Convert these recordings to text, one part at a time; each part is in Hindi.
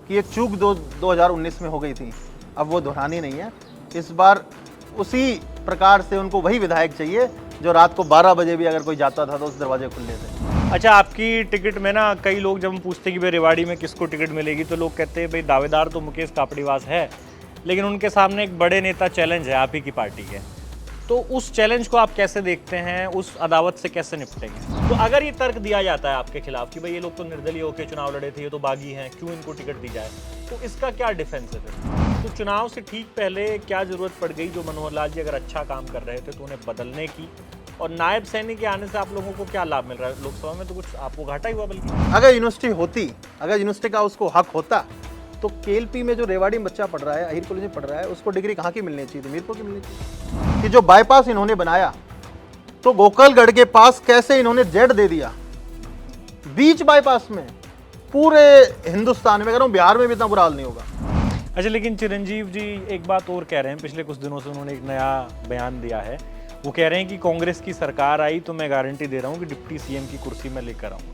कि एक चूक 2019 में हो गई थी, अब वो दोहरानी नहीं है। इस बार उसी प्रकार से उनको वही विधायक चाहिए जो रात को 12 बजे भी अगर कोई जाता था तो उस दरवाजे खुले थे। अच्छा, आपकी टिकट में ना कई लोग जब हम पूछते हैं कि भाई रेवाड़ी में किसको टिकट मिलेगी, तो लोग कहते हैं भाई दावेदार तो मुकेश कापड़ीवास है, लेकिन उनके सामने एक बड़े नेता चैलेंज है आप ही की पार्टी के। तो उस चैलेंज को आप कैसे देखते हैं, उस अदावत से कैसे निपटेंगे? तो अगर ये तर्क दिया जाता है आपके खिलाफ कि भाई ये लोग तो निर्दलीय होकर चुनाव लड़े थे, ये तो बागी हैं, क्यों इनको टिकट दी जाए, तो इसका क्या डिफेंस है फिर? तो चुनाव से ठीक पहले क्या जरूरत पड़ गई, जो मनोहर लाल जी अगर अच्छा काम कर रहे थे तो उन्हें बदलने की, और नायब सैनी के आने से आप लोगों को क्या लाभ मिल रहा है? लोकसभा में तो कुछ आपको घाटा ही हुआ बल्कि। अगर यूनिवर्सिटी होती, अगर यूनिवर्सिटी का उसको हक होता, तो केएलपी में जो रेवाड़ी में बच्चा पढ़ रहा है, अहिर कॉलेज में पढ़ रहा है, उसको डिग्री कहाँ की मिलनी चाहिए थी? मीरपुर की मिलनी चाहिए। कि जो बाईपास इन्होंने बनाया, तो गोकलगढ़ के पास कैसे इन्होंने जेड दे दिया बीच बाईपास में। पूरे हिंदुस्तान में, अगर हूँ बिहार में भी इतना बुरा हाल नहीं होगा। अच्छा, लेकिन चिरंजीव जी एक बात और कह रहे हैं, पिछले कुछ दिनों से उन्होंने एक नया बयान दिया है। वो कह रहे हैं कि कांग्रेस की सरकार आई तो मैं गारंटी दे रहा हूँ कि डिप्टी सीएम की कुर्सी मैं लेकर आऊंगा।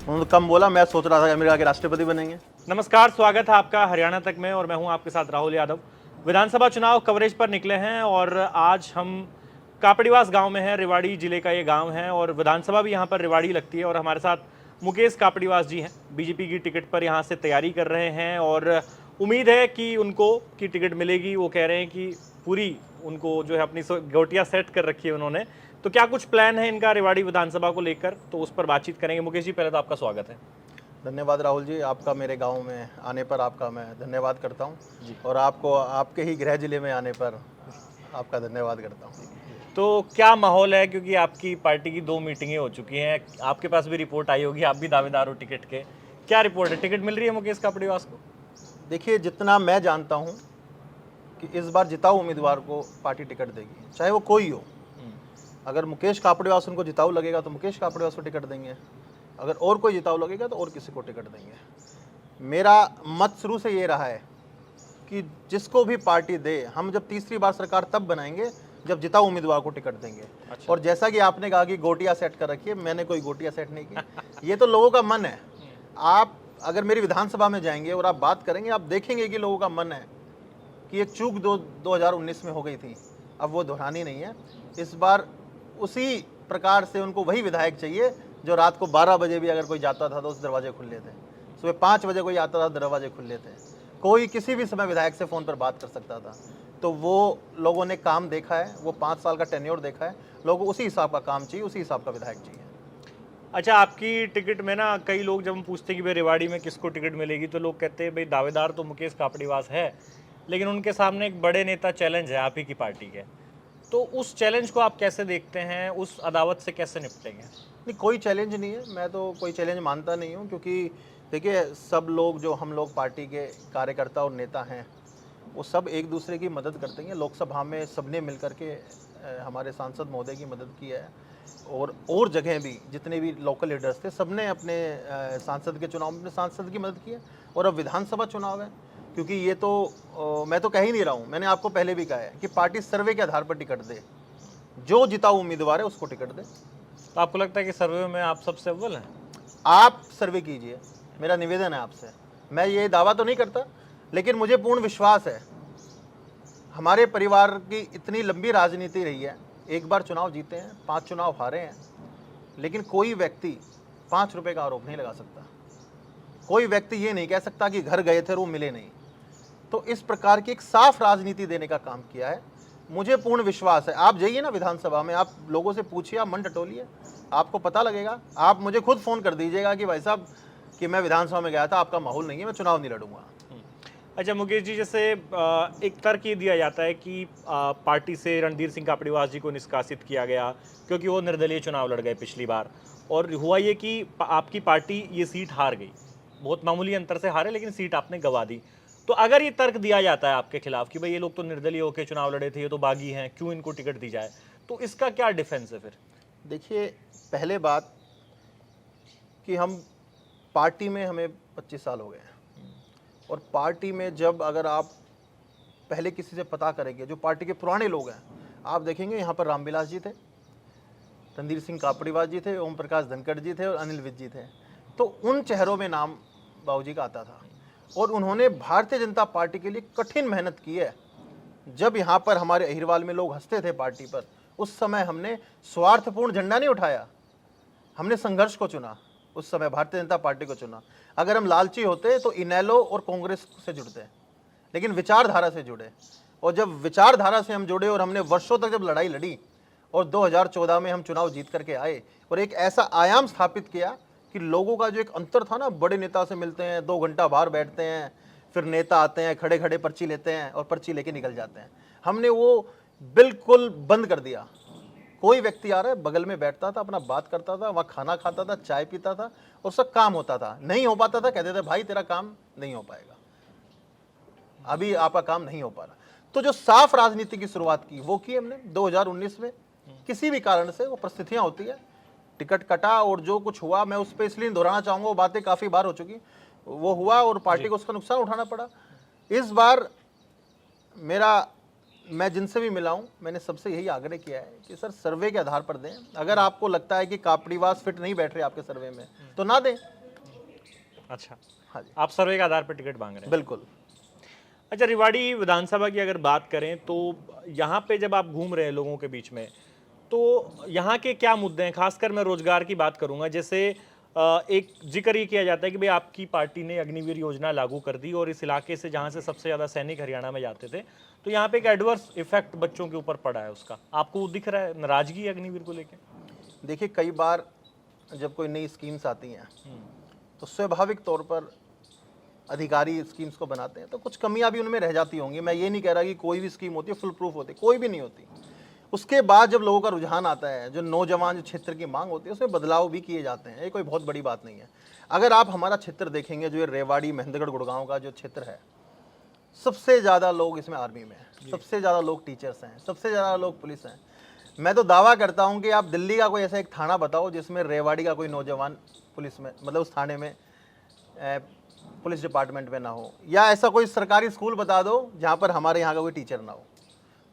उन्होंने कम बोला, मैं सोच रहा था कि अमेरिका के राष्ट्रपति बनेंगे। नमस्कार, स्वागत है आपका हरियाणा तक में, और मैं हूं आपके साथ राहुल यादव। विधानसभा चुनाव कवरेज पर निकले हैं और आज हम कापड़ीवास गांव में हैं। रेवाड़ी जिले का ये गांव है और विधानसभा भी यहां पर रेवाड़ी लगती है। और हमारे साथ मुकेश कापड़ीवास जी हैं, बीजेपी की टिकट पर यहां से तैयारी कर रहे हैं और उम्मीद है कि उनको की टिकट मिलेगी। वो कह रहे हैं कि पूरी उनको जो है अपनी गोटियां सेट कर रखी है उन्होंने। तो क्या कुछ प्लान है इनका रेवाड़ी विधानसभा को लेकर, तो उस पर बातचीत करेंगे। मुकेश जी, पहले तो आपका स्वागत है। धन्यवाद राहुल जी, आपका मेरे गांव में आने पर आपका मैं धन्यवाद करता हूं, और आपको आपके ही गृह जिले में आने पर आपका धन्यवाद करता हूं। तो क्या माहौल है, क्योंकि आपकी पार्टी की 2 मीटिंगें हो चुकी हैं, आपके पास भी रिपोर्ट आई होगी, आप भी दावेदार हो टिकट के। क्या रिपोर्ट है, टिकट मिल रही है मुकेश कापड़ीवास को? देखिए, जितना मैं जानता हूं कि इस बार जिताऊ उम्मीदवार को पार्टी टिकट देगी, चाहे वो कोई हो। अगर मुकेश कापड़ीवास उनको जिताऊ लगेगा तो मुकेश कापड़ीवास को टिकट देंगे, अगर और कोई जिताऊ लगेगा तो और किसी को टिकट देंगे। मेरा मत शुरू से ये रहा है कि जिसको भी पार्टी दे, हम जब तीसरी बार सरकार तब बनाएंगे जब जिताऊ उम्मीदवार को टिकट देंगे। अच्छा। और जैसा कि आपने कहा कि गोटियां सेट कर रखी है, मैंने कोई गोटियां सेट नहीं की। ये तो लोगों का मन है। आप अगर मेरी विधानसभा में जाएंगे और आप बात करेंगे, आप देखेंगे कि लोगों का मन है कि एक चूक 2019 में हो गई थी, अब वो दोहरानी नहीं है। इस बार उसी प्रकार से उनको वही विधायक चाहिए जो रात को 12 बजे भी अगर कोई जाता था तो उस दरवाजे खुले थे, सुबह 5 बजे कोई आता था दरवाजे खुले थे, कोई किसी भी समय विधायक से फ़ोन पर बात कर सकता था। तो वो लोगों ने काम देखा है, वो 5 साल का टेन्योर देखा है, लोगों को उसी हिसाब का काम चाहिए, उसी हिसाब का विधायक चाहिए। अच्छा, आपकी टिकट में ना कई लोग जब हम पूछते हैं कि भाई रेवाड़ी में किसको टिकट मिलेगी, तो लोग कहते हैं भाई दावेदार तो मुकेश कापड़ीवास है, लेकिन उनके सामने एक बड़े नेता चैलेंज है आप ही की पार्टी के। तो उस चैलेंज को आप कैसे देखते हैं, उस अदावत से कैसे निपटेंगे? नहीं, कोई चैलेंज नहीं है, मैं तो कोई चैलेंज मानता नहीं हूँ, क्योंकि देखिए, सब लोग जो हम लोग पार्टी के कार्यकर्ता और नेता हैं, वो सब एक दूसरे की मदद करते हैं। लोकसभा में सबने मिल करके हमारे सांसद महोदय की मदद की है, और जगह भी जितने भी लोकल लीडर्स थे, सबने अपने सांसद के चुनाव में अपने सांसद की मदद की है। और अब विधानसभा चुनाव है, क्योंकि ये तो मैं तो कह ही नहीं रहा हूँ, मैंने आपको पहले भी कहा है कि पार्टी सर्वे के आधार पर टिकट दे, जो जिताऊ उम्मीदवार है उसको टिकट दे। तो आपको लगता है कि सर्वे में आप सबसे अव्वल हैं? आप सर्वे कीजिए, मेरा निवेदन है आपसे। मैं ये दावा तो नहीं करता, लेकिन मुझे पूर्ण विश्वास है। हमारे परिवार की इतनी लंबी राजनीति रही है, एक बार चुनाव जीते हैं, 5 चुनाव हारे हैं, लेकिन कोई व्यक्ति 5 रुपए का आरोप नहीं लगा सकता। कोई व्यक्ति ये नहीं कह सकता कि घर गए थे और वो मिले नहीं। तो इस प्रकार की एक साफ राजनीति देने का काम किया है, मुझे पूर्ण विश्वास है। आप जाइए ना विधानसभा में, आप लोगों से पूछिए, आप मन टटोलिए, आपको पता लगेगा। आप मुझे खुद फ़ोन कर दीजिएगा कि भाई साहब कि मैं विधानसभा में गया था, आपका माहौल नहीं है, मैं चुनाव नहीं लड़ूंगा। अच्छा मुकेश जी, जैसे एक तर्क ये दिया जाता है कि पार्टी से रणधीर सिंह कापड़ीवास जी को निष्कासित किया गया क्योंकि वो निर्दलीय चुनाव लड़ गए पिछली बार, और हुआ ये कि आपकी पार्टी ये सीट हार गई, बहुत मामूली अंतर से हारे, लेकिन सीट आपने गंवा दी। तो अगर ये तर्क दिया जाता है आपके खिलाफ कि भाई ये लोग तो निर्दलीय होकर चुनाव लड़े थे, ये तो बागी हैं, क्यों इनको टिकट दी जाए, तो इसका क्या डिफेंस है फिर? देखिए, पहले बात कि हम पार्टी में हमें 25 साल हो गए हैं, और पार्टी में जब अगर आप पहले किसी से पता करेंगे, जो पार्टी के पुराने लोग हैं, आप देखेंगे यहाँ पर रामविलास जी थे, रणधीर सिंह कापड़ीवास जी थे, ओम प्रकाश धनखड़ जी थे और अनिल विज जी थे। तो उन चेहरों में नाम बाबूजी का आता था। और उन्होंने भारतीय जनता पार्टी के लिए कठिन मेहनत की है। जब यहाँ पर हमारे अहिरवाल में लोग हंसते थे पार्टी पर, उस समय हमने स्वार्थपूर्ण झंडा नहीं उठाया, हमने संघर्ष को चुना, उस समय भारतीय जनता पार्टी को चुना। अगर हम लालची होते तो इनेलो और कांग्रेस से जुड़ते, लेकिन विचारधारा से जुड़े। और जब विचारधारा से हम जुड़े और हमने वर्षों तक जब लड़ाई लड़ी और 2014 में हम चुनाव जीत करके आए और एक ऐसा आयाम स्थापित किया कि लोगों का जो एक अंतर था ना, बड़े नेता से मिलते हैं, 2 घंटा बाहर बैठते हैं, फिर नेता आते हैं, खड़े खड़े पर्ची लेते हैं और पर्ची लेके निकल जाते हैं, हमने वो बिल्कुल बंद कर दिया। कोई व्यक्ति आ रहा है, बगल में बैठता था, अपना बात करता था, वहाँ खाना खाता था, चाय पीता था और सब काम होता था। नहीं हो पाता था, कहते थे भाई तेरा काम नहीं हो पाएगा, अभी आपका काम नहीं हो पा रहा। तो जो साफ राजनीति की शुरुआत की वो की हमने 2019 में। किसी भी कारण से वो परिस्थितियां होती है, टिकट कटा और जो कुछ हुआ, मैं उस पर इसलिए दोहराना चाहूंगा, वो बातें काफ़ी बार हो चुकी, वो हुआ और पार्टी को उसका नुकसान उठाना पड़ा। इस बार मैं जिनसे भी मिला हूँ, मैंने सबसे यही आग्रह किया है कि सर सर्वे के आधार पर दें। अगर आपको लगता है कि कापड़ीवास फिट नहीं बैठ रहे आपके सर्वे में तो ना दें। अच्छा, हाँ जी, आप सर्वे के आधार पर टिकट मांग रहे हैं? बिल्कुल। अच्छा, रेवाड़ी विधानसभा की अगर बात करें तो यहाँ पे जब आप घूम रहे हैं लोगों के बीच में, तो यहाँ के क्या मुद्दे हैं? खासकर मैं रोजगार की बात करूंगा। जैसे एक जिक्र ये किया जाता है कि भाई आपकी पार्टी ने अग्निवीर योजना लागू कर दी और इस इलाके से जहाँ से सबसे ज़्यादा सैनिक हरियाणा में जाते थे, तो यहाँ पे एक एडवर्स इफेक्ट बच्चों के ऊपर पड़ा है उसका। आपको दिख रहा है नाराजगी अग्निवीर को लेकर? देखिए, कई बार जब कोई नई स्कीम्स आती हैं तो स्वाभाविक तौर पर अधिकारी स्कीम्स को बनाते हैं तो कुछ कमियां भी उनमें रह जाती होंगी। मैं ये नहीं कह रहा कि कोई भी स्कीम होती है फुल प्रूफ होती है, कोई भी नहीं होती। उसके बाद जब लोगों का रुझान आता है, जो नौजवान जो क्षेत्र की मांग होती है, उसमें बदलाव भी किए जाते हैं। ये कोई बहुत बड़ी बात नहीं है। अगर आप हमारा क्षेत्र देखेंगे, जो ये रेवाड़ी महेंद्रगढ़ गुड़गांव का जो क्षेत्र है, सबसे ज़्यादा लोग इसमें आर्मी में हैं, सबसे ज़्यादा लोग टीचर्स हैं, सबसे ज़्यादा लोग पुलिस हैं। मैं तो दावा करता हूँ कि आप दिल्ली का कोई ऐसा एक थाना बताओ जिसमें रेवाड़ी का कोई नौजवान पुलिस में, मतलब उस थाने में पुलिस डिपार्टमेंट में ना हो, या ऐसा कोई सरकारी स्कूल बता दो जहाँ पर हमारे यहाँ का कोई टीचर ना हो।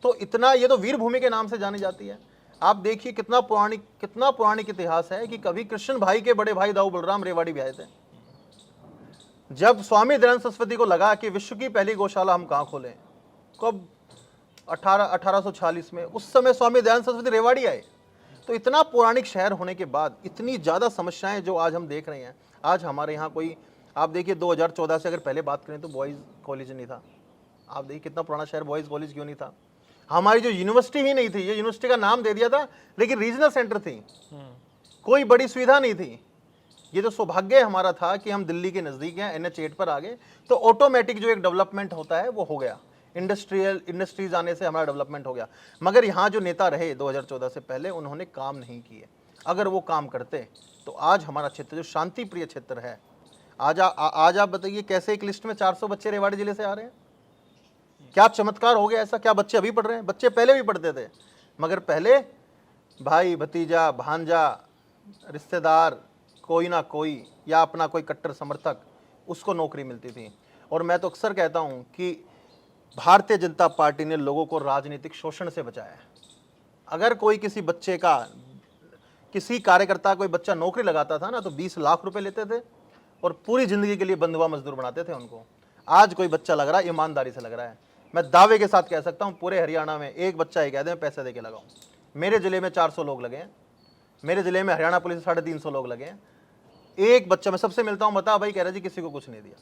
तो इतना, ये तो वीर भूमि के नाम से जानी जाती है। आप देखिए कितना पुरानिक इतिहास है कि कभी कृष्ण भाई के बड़े भाई दाऊ बलराम रेवाड़ी भी आए थे। जब स्वामी दयानंद सरस्वती को लगा कि विश्व की पहली गौशाला हम कहाँ खोलें, कब 1846 में, उस समय स्वामी दयानंद सरस्वती रेवाड़ी आए। तो इतना पौराणिक शहर होने के बाद इतनी ज़्यादा समस्याएं जो आज हम देख रहे हैं। आज हमारे यहाँ कोई, आप देखिए 2014 से अगर पहले बात करें तो बॉयज़ कॉलेज नहीं था। आप देखिए कितना पुराना शहर, बॉयज़ कॉलेज क्यों नहीं था? हमारी जो यूनिवर्सिटी ही नहीं थी, ये यूनिवर्सिटी का नाम दे दिया था, लेकिन रीजनल सेंटर थी, कोई बड़ी सुविधा नहीं थी। ये तो सौभाग्य हमारा था कि हम दिल्ली के नज़दीक हैं, NH8 पर आ गए, तो ऑटोमेटिक जो एक डेवलपमेंट होता है वो हो गया। इंडस्ट्रीज आने से हमारा डेवलपमेंट हो गया। मगर यहाँ जो नेता रहे 2014 से पहले, उन्होंने काम नहीं किए। अगर वो काम करते तो आज हमारा क्षेत्र जो शांति प्रिय क्षेत्र है, आज आप बताइए कैसे एक लिस्ट में 400 बच्चे रेवाड़ी जिले से आ रहे हैं? क्या चमत्कार हो गया ऐसा? क्या बच्चे अभी पढ़ रहे हैं? बच्चे पहले भी पढ़ते थे, मगर पहले भाई, भतीजा, भांजा, रिश्तेदार, कोई ना कोई, या अपना कोई कट्टर समर्थक, उसको नौकरी मिलती थी। और मैं तो अक्सर कहता हूँ कि भारतीय जनता पार्टी ने लोगों को राजनीतिक शोषण से बचाया है। अगर कोई किसी बच्चे का, किसी कार्यकर्ता कोई बच्चा नौकरी लगाता था ना, तो 20 लाख रुपए लेते थे और पूरी जिंदगी के लिए बंधुआ मजदूर बनाते थे उनको। आज कोई बच्चा लग रहा है, ईमानदारी से लग रहा है। मैं दावे के साथ कह सकता हूँ पूरे हरियाणा में एक बच्चा ही कह दे पैसे दे के लगाऊं। मेरे ज़िले में 400 लोग लगे हैं, मेरे ज़िले में हरियाणा पुलिस 350 लोग लगे हैं। एक बच्चा, मैं सबसे मिलता हूँ, बता भाई, कह रहा जी किसी को कुछ नहीं दिया।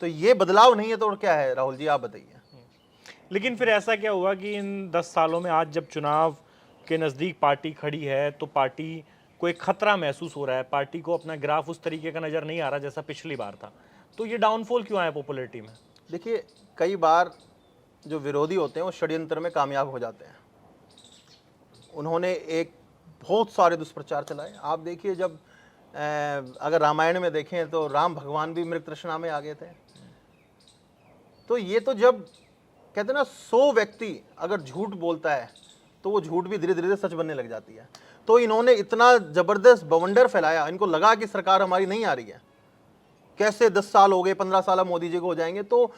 तो ये बदलाव नहीं है तो और क्या है? राहुल जी आप बताइए। लेकिन फिर ऐसा क्या हुआ कि इन 10 सालों में आज जब चुनाव के नज़दीक पार्टी खड़ी है तो पार्टी को एक खतरा महसूस हो रहा है, पार्टी को अपना ग्राफ उस तरीके का नज़र नहीं आ रहा जैसा पिछली बार था, तो ये डाउनफॉल क्यों आया पॉपुलैरिटी में? देखिए, कई बार जो विरोधी होते हैं वो षड्यंत्र में कामयाब हो जाते हैं। उन्होंने एक बहुत सारे दुष्प्रचार चलाए। आप देखिए, जब अगर रामायण में देखें तो राम भगवान भी मृग तृष्णा में आ गए थे। तो ये तो जब कहते हैं ना, 100 व्यक्ति अगर झूठ बोलता है तो वो झूठ भी धीरे धीरे सच बनने लग जाती है। तो इन्होंने इतना ज़बरदस्त बवंडर फैलाया, इनको लगा कि सरकार हमारी नहीं आ रही है, कैसे 10 साल हो गए, 15 साल मोदी जी को हो जाएंगे। तो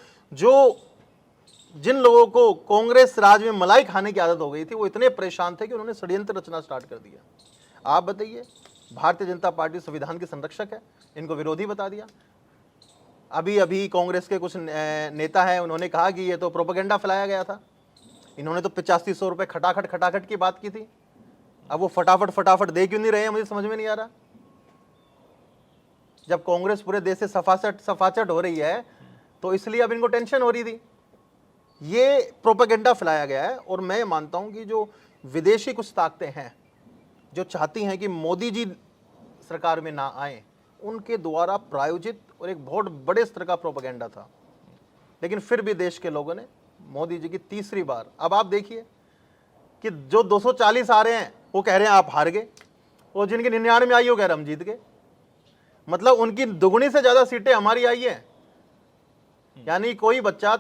जिन लोगों को कांग्रेस राज में मलाई खाने की आदत हो गई थी, वो इतने परेशान थे कि उन्होंने षड्यंत्र रचना स्टार्ट कर दिया। आप बताइए, भारतीय जनता पार्टी संविधान की संरक्षक है, इनको विरोधी बता दिया। अभी अभी कांग्रेस के कुछ नेता हैं, उन्होंने कहा कि ये तो प्रोपेगेंडा फैलाया गया था, इन्होंने तो 8500 रुपये खटाखट की बात की थी। अब वो फटाफट दे क्यों नहीं रहे हैं, मुझे समझ में नहीं आ रहा। जब कांग्रेस पूरे देश से सफाचट हो रही है तो इसलिए अब इनको टेंशन हो रही थी। ये प्रोपेगेंडा फैलाया गया है। और मैं मानता हूं कि जो विदेशी कुछ ताकतें हैं जो चाहती हैं कि मोदी जी सरकार में ना आए, उनके द्वारा प्रायोजित और एक बहुत बड़े स्तर का प्रोपेगेंडा था। लेकिन फिर भी देश के लोगों ने मोदी जी की तीसरी बार, अब आप देखिए कि जो 240 आ रहे हैं वो कह रहे हैं आप हार गए, और जिनकी 99 आई वो कह रहे हम जीत गए। मतलब उनकी दुगनी से ज्यादा सीटें हमारी आई हैं। यानी कोई बच्चा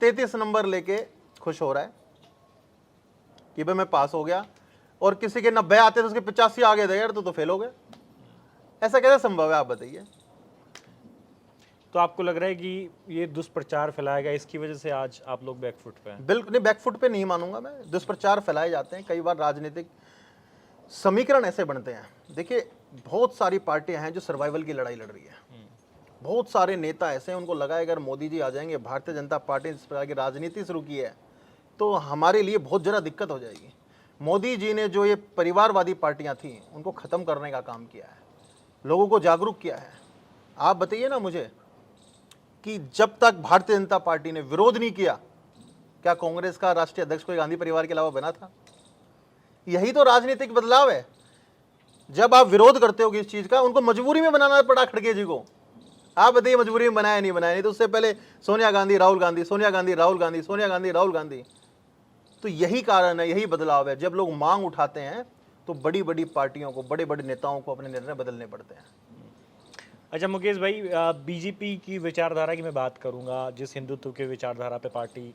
33 नंबर लेके खुश हो रहा है कि भाई मैं पास हो गया, और किसी के 90 आते थे उसके 85 आ गए थे, यार तो फेल हो गए। ऐसा कैसे संभव है, आप बताइए। तो आपको लग रहा है कि ये दुष्प्रचार फैलाया गया, इसकी वजह से आज आप लोग बैकफुट पे हैं? बिल्कुल नहीं, बैकफुट पे नहीं मानूंगा मैं। दुष्प्रचार फैलाए जाते हैं, कई बार राजनीतिक समीकरण ऐसे बनते हैं। देखिए, बहुत सारी पार्टियां हैं जो सर्वाइवल की लड़ाई लड़ रही है। बहुत सारे नेता ऐसे हैं, उनको लगा है अगर मोदी जी आ जाएंगे, भारतीय जनता पार्टी ने इस प्रकार की राजनीति शुरू की है तो हमारे लिए बहुत ज़रा दिक्कत हो जाएगी। मोदी जी ने जो ये परिवारवादी पार्टियां थी उनको ख़त्म करने का काम किया है, लोगों को जागरूक किया है। आप बताइए ना मुझे कि जब तक भारतीय जनता पार्टी ने विरोध नहीं किया, क्या कांग्रेस का राष्ट्रीय अध्यक्ष कोई गांधी परिवार के अलावा बना था? यही तो राजनीतिक बदलाव है। जब आप विरोध करते हो किस चीज का, उनको मजबूरी में बनाना पड़ा खड़गे जी को। आप बताइए मजबूरी में बनाया नहीं बनाया, नहीं तो उससे पहले सोनिया गांधी राहुल गांधी, सोनिया गांधी राहुल गांधी, सोनिया गांधी राहुल गांधी। तो यही कारण है, यही बदलाव है। जब लोग मांग उठाते हैं तो बड़ी बड़ी पार्टियों को, बड़े बड़े नेताओं को अपने निर्णय बदलने पड़ते हैं। अच्छा मुकेश भाई, बीजेपी की विचारधारा की मैं बात करूंगा, जिस हिंदुत्व के विचारधारा पे पार्टी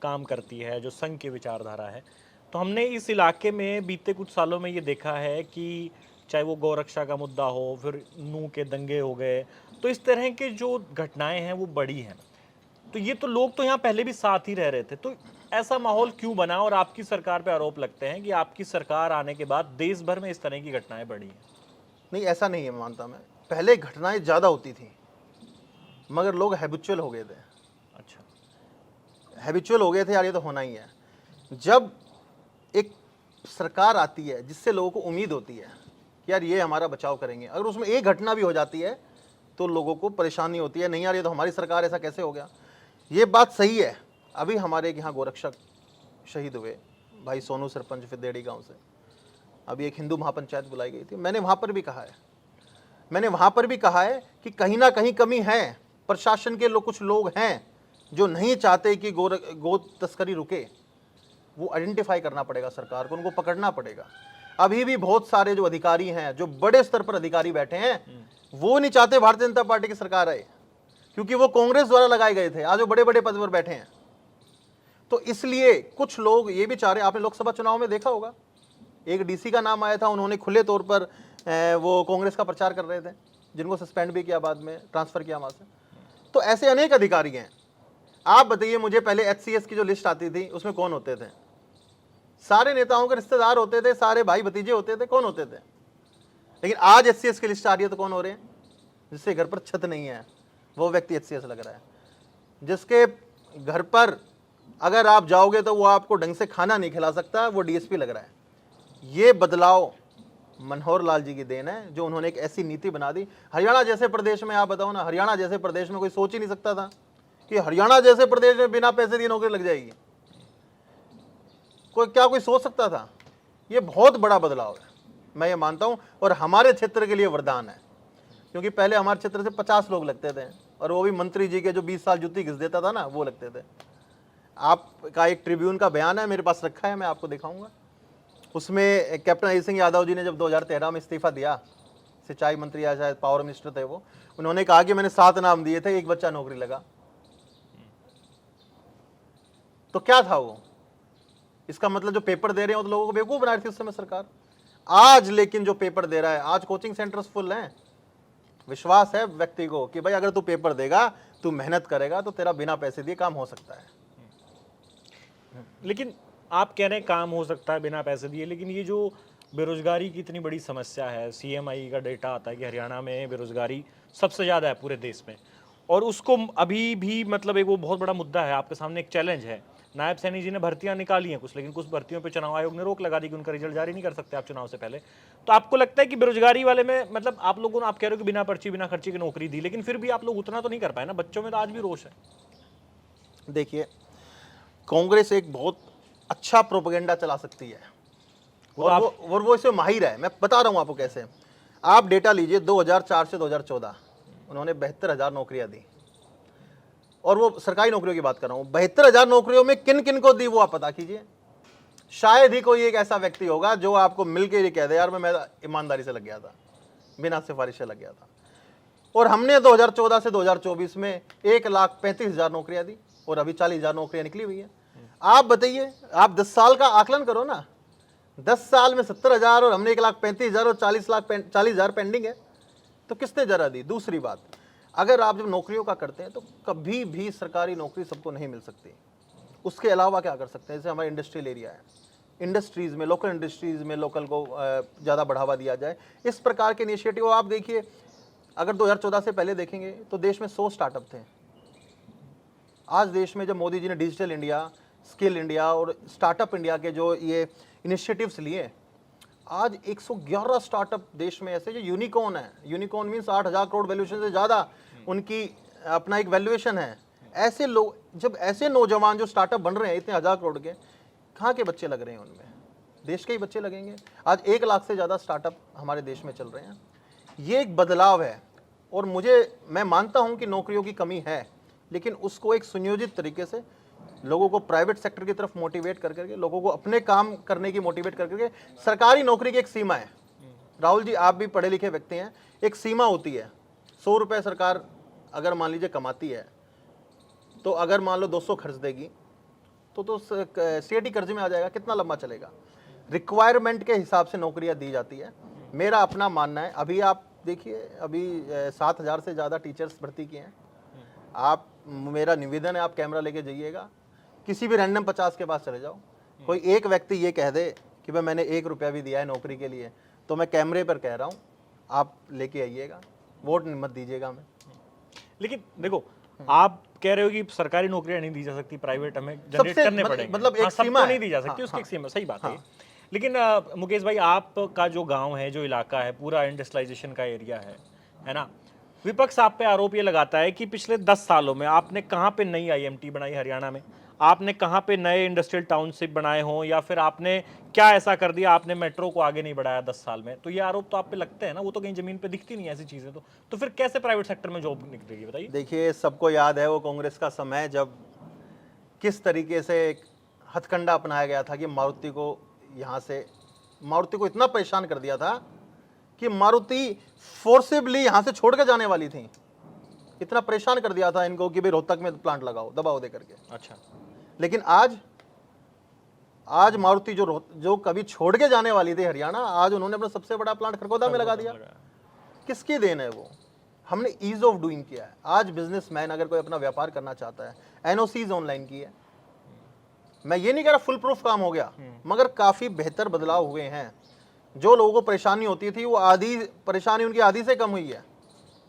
काम करती है, जो संघ की विचारधारा है, तो हमने इस इलाके में बीते कुछ सालों में ये देखा है कि चाहे वो गौरक्षा का मुद्दा हो, फिर नूह के दंगे हो गए, तो इस तरह के जो घटनाएं हैं वो बड़ी हैं। तो ये तो लोग तो यहाँ पहले भी साथ ही रह रहे थे, तो ऐसा माहौल क्यों बना? और आपकी सरकार पे आरोप लगते हैं कि आपकी सरकार आने के बाद देश भर में इस तरह की घटनाएं बढ़ी हैं। नहीं, ऐसा नहीं है, मानता मैं। पहले घटनाएं ज़्यादा होती थी मगर लोग हैबिचुअल हो गए थे। अच्छा, हैबिचुअल हो गए थे यार, ये तो होना ही है। जब एक सरकार आती है जिससे लोगों को उम्मीद होती है कि यार ये हमारा बचाव करेंगे, अगर उसमें एक घटना भी हो जाती है तो लोगों को परेशानी होती है, नहीं यार ये तो हमारी सरकार, ऐसा कैसे हो गया। ये बात सही है। अभी हमारे यहाँ गोरक्षक शहीद हुए, भाई सोनू सरपंच फिदेड़ी गांव से। अभी एक हिंदू महापंचायत बुलाई गई थी। मैंने वहाँ पर भी कहा है कि कहीं ना कहीं कमी है। प्रशासन के कुछ लोग हैं जो नहीं चाहते कि गो तस्करी रुके। वो आइडेंटिफाई करना पड़ेगा सरकार को, उनको पकड़ना पड़ेगा। अभी भी बहुत सारे जो अधिकारी हैं, जो बड़े स्तर पर अधिकारी बैठे हैं, वो नहीं चाहते भारतीय जनता पार्टी की सरकार आए, क्योंकि वो कांग्रेस द्वारा लगाए गए थे। आज वो बड़े बड़े पद पर बैठे हैं। तो इसलिए कुछ लोग ये भी चाह रहे, आपने लोकसभा चुनाव में देखा होगा, एक डीसी का नाम आया था, उन्होंने खुले तौर पर वो कांग्रेस का प्रचार कर रहे थे, जिनको सस्पेंड भी किया, बाद में ट्रांसफर किया वहां से। तो ऐसे अनेक अधिकारी हैं। आप बताइए मुझे, पहले HCS की जो लिस्ट आती थी उसमें कौन होते थे? सारे नेताओं के रिश्तेदार होते थे, सारे भाई भतीजे होते थे, कौन होते थे? लेकिन आज HCS की लिस्ट आ रही है तो कौन हो रहे हैं? जिसके घर पर छत नहीं है वो व्यक्ति HCS लग रहा है। जिसके घर पर अगर आप जाओगे तो वो आपको ढंग से खाना नहीं खिला सकता, वो DSP लग रहा है। ये बदलाव मनोहर लाल जी की देन है, जो उन्होंने एक ऐसी नीति बना दी। हरियाणा जैसे प्रदेश में, आप बताओ ना, हरियाणा जैसे प्रदेश में कोई सोच ही नहीं सकता था कि हरियाणा जैसे प्रदेश में बिना पैसे दिए नौकरी लग जाएगी। कोई सोच सकता था? ये बहुत बड़ा बदलाव है, मैं ये मानता हूं, और हमारे क्षेत्र के लिए वरदान है। क्योंकि पहले हमारे क्षेत्र से 50 लोग लगते थे, और वो भी मंत्री जी के जो 20 साल जुत्ती घिस देता था ना, वो लगते थे। आपका एक ट्रिब्यून का बयान है, मेरे पास रखा है, मैं आपको दिखाऊंगा। उसमें कैप्टन अजीत सिंह यादव जी ने जब 2013 में इस्तीफा दिया, सिंचाई मंत्री या शायद पावर मिनिस्टर थे वो, उन्होंने कहा कि मैंने 7 नाम दिए थे, एक बच्चा नौकरी लगा। तो क्या था वो? इसका मतलब जो पेपर दे रहे हो तो लोगों को बेवकूफ बना रही थी उस समय सरकार। आज लेकिन जो पेपर दे रहा है, आज कोचिंग सेंटर्स फुल हैं। विश्वास है व्यक्ति को कि भाई अगर तू पेपर देगा, तू मेहनत करेगा, तो तेरा बिना पैसे दिए काम हो सकता है। लेकिन आप कह रहे हैं काम हो सकता है बिना पैसे दिए, लेकिन ये जो बेरोजगारी की इतनी बड़ी समस्या है, CMI का डेटा आता है कि हरियाणा में बेरोजगारी सबसे ज़्यादा है पूरे देश में। और उसको अभी भी मतलब एक वो बहुत बड़ा मुद्दा है, आपके सामने एक चैलेंज है। नायब सैनी जी ने भर्तियां निकाली हैं कुछ, लेकिन कुछ भर्तियों पे चुनाव आयोग ने रोक लगा दी कि उनका रिजल्ट जारी नहीं कर सकते आप चुनाव से पहले। तो आपको लगता है कि बेरोजगारी वाले में मतलब आप लोगों ने, आप कह रहे हो कि बिना पर्ची बिना खर्ची की नौकरी दी, लेकिन फिर भी आप लोग उतना तो नहीं कर पाए ना, बच्चों में तो आज भी रोष है। देखिए, कांग्रेस एक बहुत अच्छा प्रोपेगेंडा चला सकती है वो और वो इसमें माहिर है। मैं बता रहा हूँ आपको कैसे। आप डेटा लीजिए, 2004 से 2014 उन्होंने 72,000 नौकरियां दी, और वो सरकारी नौकरियों की बात कर रहा हूँ। 72,000 नौकरियों में किन किन को दी वो आप पता कीजिए। शायद ही कोई एक ऐसा व्यक्ति होगा जो आपको मिलके ये कह दे यार मैं ईमानदारी से लग गया था, बिना सिफारिश से लग गया था। और हमने 2014 से 2024 में 1,35,000 नौकरियां दी और अभी 40,000 नौकरियां निकली हुई है। आप बताइए, आप 10 साल का आकलन करो ना, 10 साल में 70,000 और हमने 1,35,000 और 40,000 पेंडिंग है, तो किसने जरा दी। दूसरी बात, अगर आप जब नौकरियों का करते हैं तो कभी भी सरकारी नौकरी सबको नहीं मिल सकती। उसके अलावा क्या कर सकते हैं, जैसे हमारा इंडस्ट्रियल एरिया है, इंडस्ट्रीज़ में, लोकल इंडस्ट्रीज़ में लोकल को ज़्यादा बढ़ावा दिया जाए। इस प्रकार के इनिशिएटिव आप देखिए, अगर 2014 से पहले देखेंगे तो देश में 100 स्टार्टअप थे। आज देश में जब मोदी जी ने डिजिटल इंडिया, स्किल इंडिया और स्टार्टअप इंडिया के जो ये इनिशिएटिव्स लिए, आज 111 स्टार्टअप देश में ऐसे जो यूनिकॉर्न है। यूनिकॉर्न मीन्स 8,000 करोड़ वैल्यूएशन से ज़्यादा उनकी अपना एक वैल्यूएशन है। ऐसे लोग, जब ऐसे नौजवान जो स्टार्टअप बन रहे हैं इतने 1,000 करोड़ के, कहाँ के बच्चे लग रहे हैं उनमें? देश के ही बच्चे लगेंगे। आज 1 लाख से ज़्यादा स्टार्टअप हमारे देश में चल रहे हैं। ये एक बदलाव है और मैं मानता हूँ कि नौकरियों की कमी है, लेकिन उसको एक सुनियोजित तरीके से लोगों को प्राइवेट सेक्टर की तरफ मोटिवेट कर करके, लोगों को अपने काम करने की मोटिवेट कर करके। सरकारी नौकरी की एक सीमा है। राहुल जी, आप भी पढ़े लिखे व्यक्ति हैं, एक सीमा होती है। 100 रुपये सरकार अगर मान लीजिए कमाती है, तो अगर मान लो 200 खर्च देगी तो स्टेट ही कर्ज में आ जाएगा। कितना लंबा चलेगा? रिक्वायरमेंट के हिसाब से नौकरियां दी जाती है। मेरा अपना मानना है, अभी आप देखिए, अभी 7,000 से ज़्यादा टीचर्स भर्ती किए हैं। आप, मेरा निवेदन है, आप कैमरा लेके जाइएगा, किसी भी रैंडम 50 के पास चले जाओ, कोई एक व्यक्ति ये कह दे कि भाई मैंने 1 रुपया भी दिया है नौकरी के लिए, तो मैं कैमरे पर कह रहा हूँ, आप लेके आइएगा, वोट मत दीजिएगा हमें। लेकिन देखो, आप कह रहे हो कि सरकारी नौकरियां नहीं दी जा सकती, प्राइवेट हमें जनरेट करने पड़ेंगे। मतलब एक हाँ, सबको सीमा है। नहीं दी जा सकती, उसकी एक सीमा, सही बात है। लेकिन मुकेश भाई, आपका जो गांव है, जो इलाका है, पूरा इंडस्ट्रियलाइजेशन का एरिया है ना। विपक्ष आप पे आरोप ये लगाता है कि पिछले 10 सालों में आपने कहाँ पे नई आईएमटी बनाई हरियाणा में, आपने कहाँ पे नए इंडस्ट्रियल टाउनशिप बनाए हों, या फिर आपने क्या ऐसा कर दिया, आपने मेट्रो को आगे नहीं बढ़ाया 10 साल में। तो ये आरोप तो आप पे लगते हैं ना, वो तो कहीं जमीन पे दिखती नहीं है ऐसी चीजें। तो फिर कैसे प्राइवेट सेक्टर में जॉब निकलेगी, बताइए। देखिए, सबको याद है वो कांग्रेस का समय, जब किस तरीके से एक हथकंडा अपनाया गया था कि मारुति को यहाँ से, मारुति को इतना परेशान कर दिया था कि मारुति फोर्सिबली यहाँ से छोड़ के जाने वाली थी। इतना परेशान कर दिया था इनको कि भाई रोहतक में प्लांट लगाओ, दबाव दे करके। अच्छा, लेकिन आज मारुति जो कभी छोड़ के जाने वाली थी हरियाणा, आज उन्होंने अपना सबसे बड़ा प्लांट खरगोदा में लगा दिया। किसकी देन है वो? हमने ईज ऑफ डूइंग किया है। आज बिजनेसमैन अगर कोई अपना व्यापार करना चाहता है, एनओसीज ऑनलाइन की है। मैं ये नहीं कह रहा फुल प्रूफ काम हो गया, मगर काफ़ी बेहतर बदलाव हुए हैं। जो लोगों को परेशानी होती थी, वो आधी परेशानी उनकी आधी से कम हुई है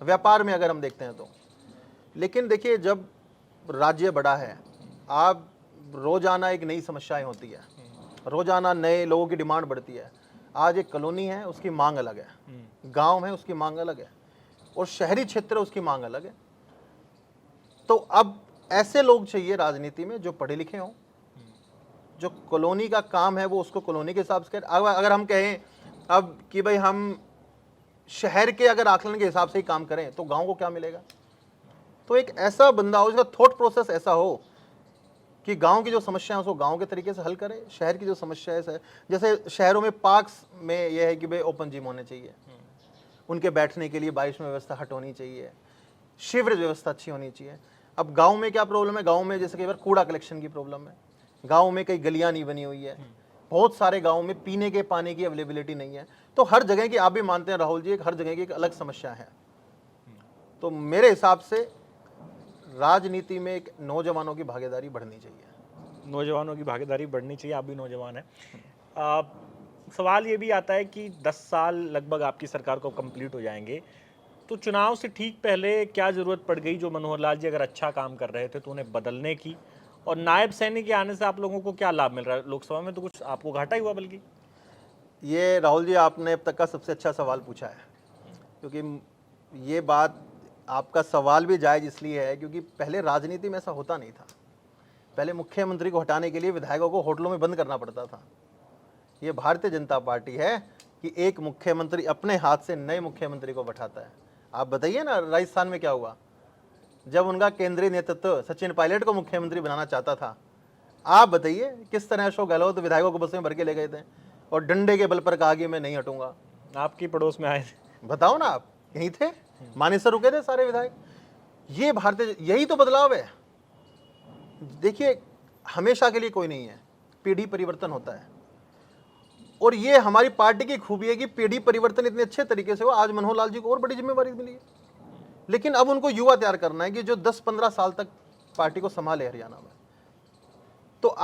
व्यापार में, अगर हम देखते हैं तो। लेकिन देखिए, जब राज्य बड़ा है, आप रोजाना एक नई समस्याएं होती है, रोजाना नए लोगों की डिमांड बढ़ती है। आज एक कॉलोनी है, उसकी मांग अलग है, गांव है उसकी मांग अलग है, और शहरी क्षेत्र उसकी मांग अलग है। तो अब ऐसे लोग चाहिए राजनीति में जो पढ़े लिखे हों, जो कॉलोनी का काम है वो उसको कॉलोनी के हिसाब से करें। अगर हम कहें अब कि भाई हम शहर के अगर आकलन के हिसाब से ही काम करें, तो गांव को क्या मिलेगा? तो एक ऐसा बंदा हो, जिसका थॉट प्रोसेस ऐसा हो कि गांव की जो समस्या है उसको गांव के तरीके से हल करे, शहर की जो समस्या है, जैसे शहरों में पार्क्स में यह है कि भाई ओपन जिम होने चाहिए, उनके बैठने के लिए बारिश में व्यवस्था हट होनी चाहिए, सीवरेज व्यवस्था अच्छी होनी चाहिए। अब गांव में क्या प्रॉब्लम है? गांव में जैसे कई बार कूड़ा कलेक्शन की प्रॉब्लम है, गांव में कई गलियां नहीं बनी हुई है, बहुत सारे गांव में पीने के पानी की अवेलेबिलिटी नहीं है। तो हर जगह की, आप भी मानते हैं राहुल जी, हर जगह की एक अलग समस्या है। तो मेरे हिसाब से राजनीति में एक नौजवानों की भागीदारी बढ़नी चाहिए। नौजवानों की भागीदारी बढ़नी चाहिए। आप भी नौजवान हैं। सवाल ये भी आता है कि 10 साल लगभग आपकी सरकार को कंप्लीट हो जाएंगे, तो चुनाव से ठीक पहले क्या जरूरत पड़ गई जो मनोहर लाल जी अगर अच्छा काम कर रहे थे तो उन्हें बदलने की, और नायब सैनी के आने से आप लोगों को क्या लाभ मिल रहा है? लोकसभा में तो कुछ आपको घाटा ही हुआ बल्कि। ये राहुल जी आपने अब तक का सबसे अच्छा सवाल पूछा है, क्योंकि ये बात आपका सवाल भी जायज़ इसलिए है क्योंकि पहले राजनीति में ऐसा होता नहीं था। पहले मुख्यमंत्री को हटाने के लिए विधायकों को होटलों में बंद करना पड़ता था। ये भारतीय जनता पार्टी है कि एक मुख्यमंत्री अपने हाथ से नए मुख्यमंत्री को बैठाता है। आप बताइए ना राजस्थान में क्या हुआ जब उनका केंद्रीय नेतृत्व सचिन पायलट को मुख्यमंत्री बनाना चाहता था। आप बताइए किस तरह अशोक गहलोत विधायकों को बस में भर के ले गए थे और डंडे के बल पर कहा कि मैं नहीं हटूंगा। आपकी पड़ोस में आए थे। बताओ ना, आप यहीं थे, मानेसर रुके थे सारे विधायक। ये भारतीय, यही तो बदलाव है। देखिए हमेशा के लिए कोई नहीं है, पीढ़ी परिवर्तन होता है और ये हमारी पार्टी की खूबी है कि पीढ़ी परिवर्तन इतने अच्छे तरीके से हुआ। आज मनोहर लाल जी को और बड़ी जिम्मेवारी मिली है, लेकिन अब उनको युवा तैयार करना है कि जो 10-15 साल तक पार्टी को संभाले हरियाणा में। तो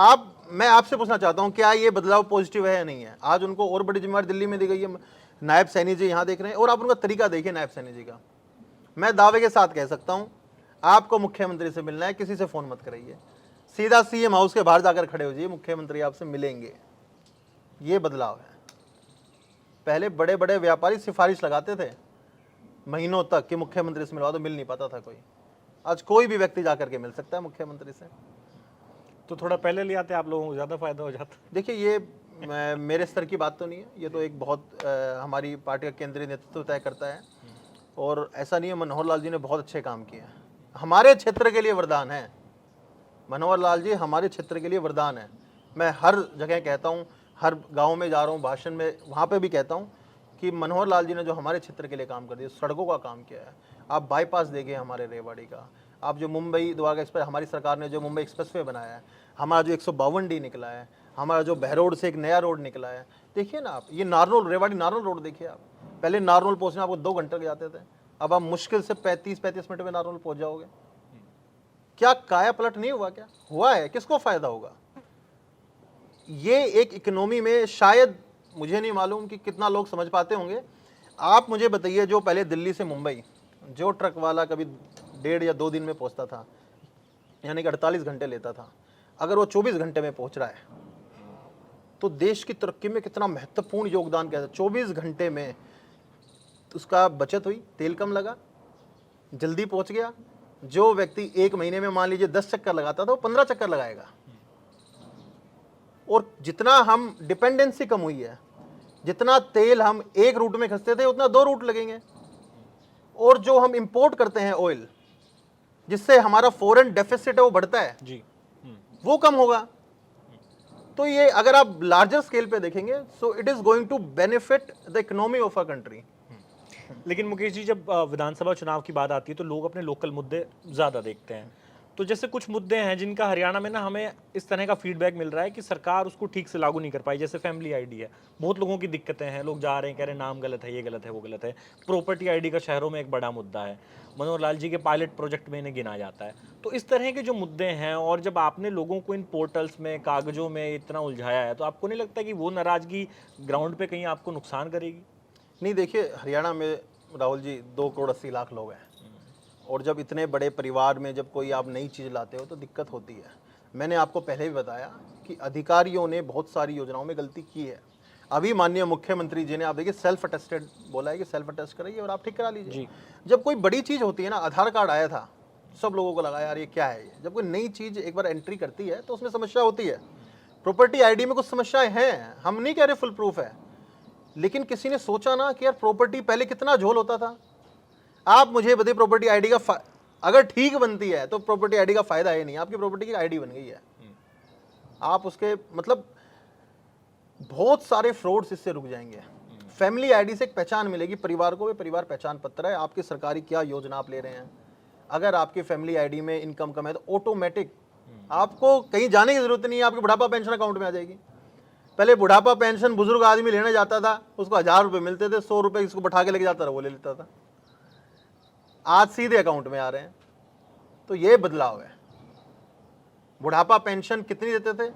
मैं आपसे पूछना चाहता हूं क्या ये बदलाव पॉजिटिव है या नहीं है? आज उनको और बड़ी जिम्मेवारी दिल्ली में दी गई है। नायब सैनी जी यहाँ देख रहे हैं और आप उनका तरीका देखिए नायब सैनी जी का। मैं दावे के साथ कह सकता हूँ आपको मुख्यमंत्री से मिलना है, किसी से फोन मत कराइए, सीधा सीएम हाउस के बाहर जाकर खड़े हो जाइए, मुख्यमंत्री आपसे मिलेंगे। ये बदलाव है। पहले बड़े बड़े व्यापारी सिफारिश लगाते थे महीनों तक कि मुख्यमंत्री से मिलवा दो, मिल नहीं पाता था कोई। आज कोई भी व्यक्ति जाकर के मिल सकता है मुख्यमंत्री से। तो थोड़ा पहले ले आते आप लोगों को ज़्यादा फायदा हो जाता। देखिए ये मेरे स्तर की बात तो नहीं है, ये तो एक बहुत हमारी पार्टी का केंद्रीय नेतृत्व तय करता है और ऐसा नहीं है। मनोहर लाल जी ने बहुत अच्छे काम किए हैं, हमारे क्षेत्र के लिए वरदान है। मनोहर लाल जी हमारे क्षेत्र के लिए वरदान है। मैं हर जगह कहता हूँ, हर गांव में जा रहा हूँ भाषण में, वहाँ पे भी कहता हूँ कि मनोहर लाल जी ने जो हमारे क्षेत्र के लिए काम कर दिया, सड़कों का काम किया है। आप बाईपास देखिए हमारे रेवाड़ी का, आप जो मुंबई द्वारका एक्सप्रेस, हमारी सरकार ने जो मुंबई एक्सप्रेसवे बनाया है, हमारा जो 152D निकला है, हमारा जो बहरोड से एक नया रोड निकला है, देखिए ना आप। ये नारनौल, रेवाड़ी नारनौल रोड देखिए आप। पहले नारनौल पहुँचने आपको 2 घंटे लग जाते थे, अब आप मुश्किल से 35 मिनट में नारनौल पहुँच जाओगे। क्या काया पलट नहीं हुआ? क्या हुआ है? किसको फायदा होगा? ये एक इकोनॉमी में शायद मुझे नहीं मालूम कि कितना लोग समझ पाते होंगे। आप मुझे बताइए, जो पहले दिल्ली से मुंबई जो ट्रक वाला कभी 1.5 या 2 दिन में पहुंचता था, यानी कि 48 घंटे लेता था, अगर वो 24 घंटे में पहुंच रहा है तो देश की तरक्की में कितना महत्वपूर्ण योगदान किया था। 24 घंटे में उसका बचत हुई, तेल कम लगा, जल्दी पहुंच गया। जो व्यक्ति 1 महीने में मान लीजिए 10 चक्कर लगाता था, वो 15 चक्कर लगाएगा। और जितना हम डिपेंडेंसी कम हुई है, जितना तेल हम एक रूट में खसते थे उतना 2 रूट लगेंगे। और जो हम इंपोर्ट करते हैं ऑयल, जिससे हमारा फॉरेन डेफिसिट है वो बढ़ता है जी, वो कम होगा। तो ये अगर आप लार्जर स्केल पे देखेंगे, so it is going to benefit the economy of a country. लेकिन मुकेश जी, जब विधानसभा चुनाव की बात आती है तो लोग अपने लोकल मुद्दे ज़्यादा देखते हैं। तो जैसे कुछ मुद्दे हैं जिनका हरियाणा में ना हमें इस तरह का फीडबैक मिल रहा है कि सरकार उसको ठीक से लागू नहीं कर पाई। जैसे फैमिली आईडी है, बहुत लोगों की दिक्कतें हैं, लोग जा रहे हैं कह रहे हैं नाम गलत है, ये गलत है, वो गलत है। प्रॉपर्टी आईडी का शहरों में एक बड़ा मुद्दा है, मनोहर लाल जी के पायलट प्रोजेक्ट में इन्हें गिना जाता है। तो इस तरह के जो मुद्दे हैं, और जब आपने लोगों को इन पोर्टल्स में, कागजों में इतना उलझाया है, तो आपको नहीं लगता कि वो नाराजगी ग्राउंड पे कहीं आपको नुकसान करेगी? नहीं, देखिए हरियाणा में राहुल जी 2 करोड़ 80 लाख लोग हैं, और जब इतने बड़े परिवार में जब कोई आप नई चीज़ लाते हो तो दिक्कत होती है। मैंने आपको पहले भी बताया कि अधिकारियों ने बहुत सारी योजनाओं में गलती की है। अभी माननीय मुख्यमंत्री जी ने, आप देखिए, सेल्फ अटेस्टेड बोला है कि सेल्फ अटेस्ट कराइए और आप ठीक करा लीजिए। जब कोई बड़ी चीज़ होती है ना, आधार कार्ड आया था, सब लोगों को लगा यार ये क्या है। जब कोई नई चीज़ एक बार एंट्री करती है तो उसमें समस्या होती है। प्रॉपर्टी आईडी में कुछ समस्याएं हैं, हम नहीं कह रहे फुल प्रूफ है, लेकिन किसी ने सोचा ना कि यार प्रॉपर्टी पहले कितना झोल होता था। आप मुझे बताइए, प्रॉपर्टी आईडी का अगर ठीक बनती है तो प्रॉपर्टी आईडी का फायदा है नहीं, आपकी प्रॉपर्टी की आईडी बन गई है, आप उसके मतलब बहुत सारे फ्रॉड्स इससे रुक जाएंगे। फैमिली आईडी से एक पहचान मिलेगी परिवार को, परिवार पहचान पत्र है, आपकी सरकारी क्या योजना आप ले रहे हैं। अगर आपकी फैमिली आईडी में इनकम कम है तो ऑटोमेटिक आपको कहीं जाने की जरूरत नहीं है, आपकी बुढ़ापा पेंशन अकाउंट में आ जाएगी। पहले बुढ़ापा पेंशन बुजुर्ग आदमी लेने जाता था, उसको 1000 रुपये मिलते थे, 100 रुपये इसको बैठा के लेके जाता था, वो ले लेता था। आज सीधे अकाउंट में आ रहे हैं। तो ये बदलाव है। बुढ़ापा पेंशन कितनी देते थे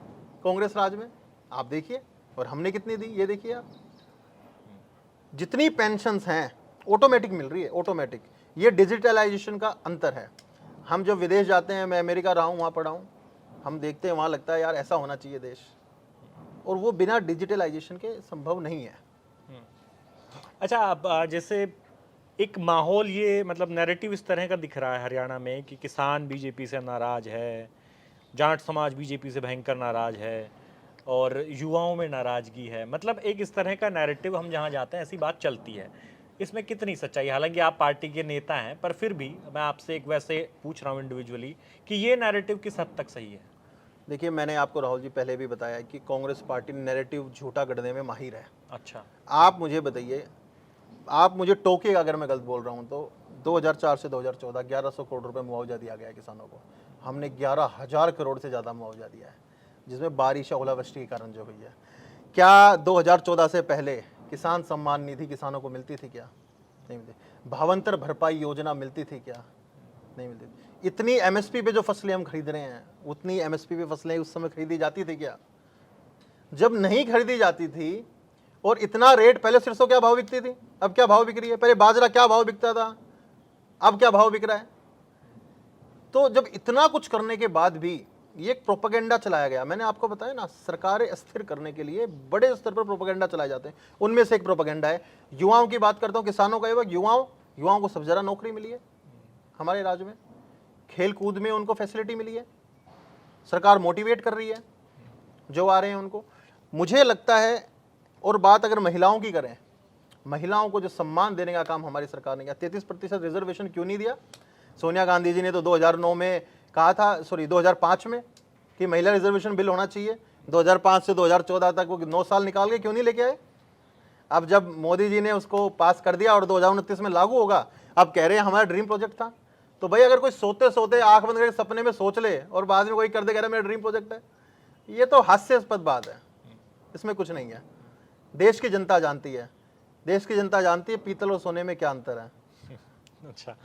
कांग्रेस राज में, आप देखिए, और हमने कितनी दी ये देखिए आप। जितनी पेंशन्स हैं ऑटोमेटिक मिल रही है, ऑटोमेटिक। ये डिजिटलाइजेशन का अंतर है। हम जब विदेश जाते हैं, मैं अमेरिका रहा हूँ, वहाँ पढ़ा हूँ, हम देखते हैं वहाँ लगता है यार ऐसा होना चाहिए देश, और वो बिना डिजिटलाइजेशन के संभव नहीं है। अच्छा, अब जैसे एक माहौल, ये मतलब नैरेटिव इस तरह का दिख रहा है हरियाणा में कि किसान बीजेपी से नाराज है, जाट समाज बीजेपी से भयंकर नाराज है, और युवाओं में नाराजगी है। मतलब एक इस तरह का नैरेटिव हम जहाँ जाते हैं ऐसी बात चलती है। इसमें कितनी सच्चाई है? हालांकि आप पार्टी के नेता हैं, पर फिर भी मैं आपसे एक वैसे पूछ रहा हूँ इंडिविजुअली कि ये नैरेटिव किस हद तक सही है? देखिए, मैंने आपको राहुल जी पहले भी बताया कि कांग्रेस पार्टी नैरेटिव झूठा गढ़ने में माहिर है। अच्छा। आप मुझे बताइए, आप मुझे टोकिएगा अगर मैं गलत बोल रहा हूँ तो 2004 से 2014 1100 करोड़ रुपए मुआवजा दिया गया है किसानों को। हमने 11,000 करोड़ से ज़्यादा मुआवजा दिया है, जिसमें बारिश या ओलावृष्टि के कारण जो हुई है। क्या 2014 से पहले किसान सम्मान निधि किसानों को मिलती थी? क्या नहीं मिलती। भावांतर भरपाई योजना मिलती थी? क्या नहीं मिलती। इतनी एमएसपी पे जो फसलें हम खरीद रहे हैं, उतनी एमएसपी पे फसलें उस समय खरीदी जाती थी? क्या जब नहीं खरीदी जाती थी, और इतना रेट, पहले सरसों क्या भाव बिकती थी, अब क्या भाव बिक रही है, पहले बाजरा क्या भाव बिकता था, अब क्या भाव बिक रहा है। तो जब इतना कुछ करने के बाद भी ये प्रोपेगेंडा चलाया गया, मैंने आपको बताया ना, सरकारें अस्थिर करने के लिए बड़े स्तर पर प्रोपेगेंडा चलाए जाते हैं। उनमें से एक प्रोपेगेंडा है, युवाओं की बात करता हूँ, किसानों का युवाओं को सबसे ज़्यादा नौकरी मिली है हमारे राज्य में, खेल कूद में उनको फैसिलिटी मिली है, सरकार मोटिवेट कर रही है जो आ रहे हैं उनको। मुझे लगता है, और बात अगर महिलाओं की करें, महिलाओं को जो सम्मान देने का काम हमारी सरकार ने किया, 33% रिजर्वेशन क्यों नहीं दिया? सोनिया गांधी जी ने तो 2009 में कहा था, 2005 में, कि महिला रिजर्वेशन बिल होना चाहिए। 2005 से 2014 तक वो 9 साल निकाल के क्यों नहीं लेके आए? अब जब मोदी जी ने उसको पास कर दिया और 2029 में लागू होगा, अब कह रहे हैं हमारा ड्रीम प्रोजेक्ट था। तो भाई, अगर कोई सोते सोते आंख बंद करके सपने में सोच ले और बाद में कोई कर दे, कह रहा मेरा ड्रीम प्रोजेक्ट है, ये तो हास्यास्पद बात है, इसमें कुछ नहीं है। देश की जनता जानती है, देश की जनता जानती है पीतल और सोने में क्या अंतर है। अच्छा।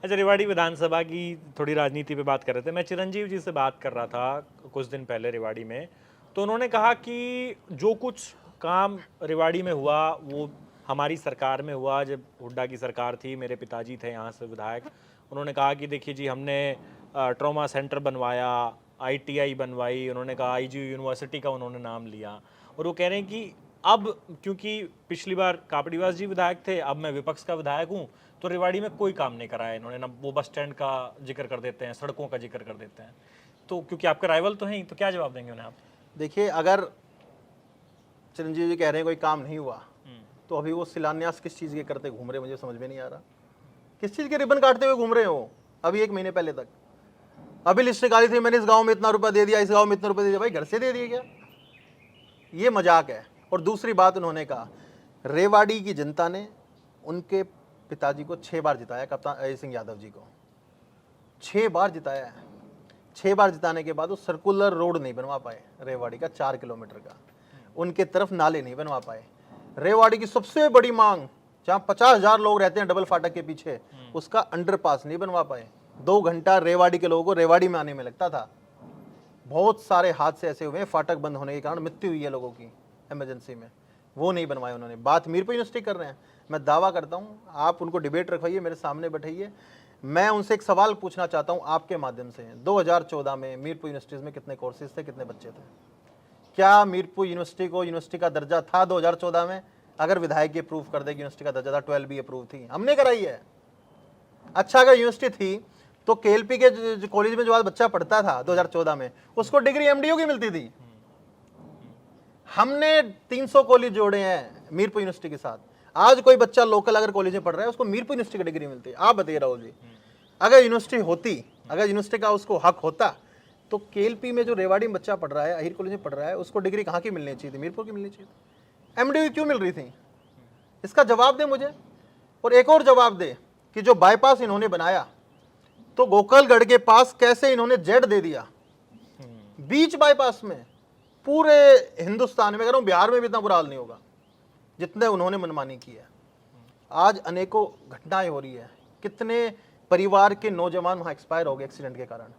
अच्छा, रेवाड़ी विधानसभा की थोड़ी राजनीति पे बात कर रहे थे। मैं चिरंजीव जी से बात कर रहा था कुछ दिन पहले रेवाड़ी में, तो उन्होंने कहा कि जो कुछ काम रेवाड़ी में हुआ वो हमारी सरकार में हुआ, जब हुड्डा की सरकार थी, मेरे पिताजी थे यहाँ से विधायक। उन्होंने कहा कि देखिए जी, हमने ट्रॉमा सेंटर बनवाया, आईटीआई बनवाई, उन्होंने कहा आईजीयू यूनिवर्सिटी का उन्होंने नाम लिया। और वो कह रहे हैं कि अब क्योंकि पिछली बार कापड़ीवास जी विधायक थे, अब मैं विपक्ष का विधायक हूँ, तो रेवाड़ी में कोई काम नहीं कराया इन्होंने, ना वो बस स्टैंड का जिक्र कर देते हैं, सड़कों का जिक्र कर देते हैं। तो क्योंकि आपके राइवल तो हैं, तो क्या जवाब देंगे उन्हें आप? देखिए, अगर चिरंजीव जी कह रहे हैं कोई काम नहीं हुआ, तो अभी वो शिलान्यास किस चीज़ के करते घूम रहे, मुझे समझ में नहीं आ रहा। किस चीज़ के रिबन काटते हुए घूम रहे हो? अभी 1 महीने पहले तक अभी लिस्ट निकाली थी, मैंने इस गांव में इतना रुपया दे दिया, इस गांव में इतना रुपया दे दिया। भाई, घर से दे दिए क्या? ये मजाक है। और दूसरी बात उन्होंने कहा, रेवाड़ी की जनता ने उनके पिताजी को 6 बार जिताया, कप्तान अजय सिंह यादव जी को 6 बार जिताया है। 6 बार जिताने के बाद वो सर्कुलर रोड नहीं बनवा पाए रेवाड़ी का 4 किलोमीटर का, उनके तरफ नाले नहीं बनवा पाए। रेवाड़ी की सबसे बड़ी मांग, जहाँ 50,000 लोग रहते हैं डबल फाटक के पीछे, उसका अंडरपास नहीं बनवा पाए। 2 घंटा रेवाड़ी के लोगों को रेवाड़ी में आने में लगता था। बहुत सारे हादसे ऐसे हुए हैं, फाटक बंद होने के कारण मृत्यु हुई है लोगों की इमरजेंसी में, वो नहीं बनवाए उन्होंने। बात मीरपुर यूनिवर्सिटी कर रहे हैं, मैं दावा करता हूँ, आप उनको डिबेट रखवाइए, मेरे सामने बैठाइए, मैं उनसे एक सवाल पूछना चाहता हूँ आपके माध्यम से। 2014 में मीरपुर यूनिवर्सिटीज़ में कितने कोर्सेज थे, कितने बच्चे थे? क्या मीरपुर यूनिवर्सिटी को यूनिवर्सिटी का दर्जा था 2014 में? अगर विधायक ये प्रूव कर दे कि यूनिवर्सिटी का दर्जा था, 12 भी अप्रूव थी, हमने कराई है। अच्छा, अगर यूनिवर्सिटी थी तो केएलपी के कॉलेज में जो आज बच्चा पढ़ता था 2014 में, उसको डिग्री एमडीयू की मिलती थी। हमने 300 कॉलेज जोड़े हैं मीरपुर यूनिवर्सिटी के साथ। आज कोई बच्चा लोकल अगर कॉलेज में पढ़ रहा है, उसको मीरपुर यूनिवर्सिटी की डिग्री मिलती है। आप बताइए राहुल जी, अगर यूनिवर्सिटी होती, अगर यूनिवर्सिटी का उसको हक होता, तो केएलपी में जो रेवाड़ी में बच्चा पढ़ रहा है, अहिर कॉलेज में पढ़ रहा है, उसको डिग्री कहाँ की मिलनी चाहिए थी? मीरपुर की मिलनी चाहिए थी। एमडीयू क्यों मिल रही थी? इसका जवाब दे मुझे। और एक और जवाब दे कि जो बाईपास इन्होंने बनाया, तो गोकलगढ़ के पास कैसे इन्होंने जेड दे दिया बीच बाईपास में। पूरे हिंदुस्तान में, अगर हूं बिहार में भी इतना बुरा हाल नहीं होगा जितने उन्होंने मनमानी की है। आज अनेकों घटनाएं हो रही है, कितने परिवार के नौजवान वहां एक्सपायर हो गए एक्सीडेंट के कारण,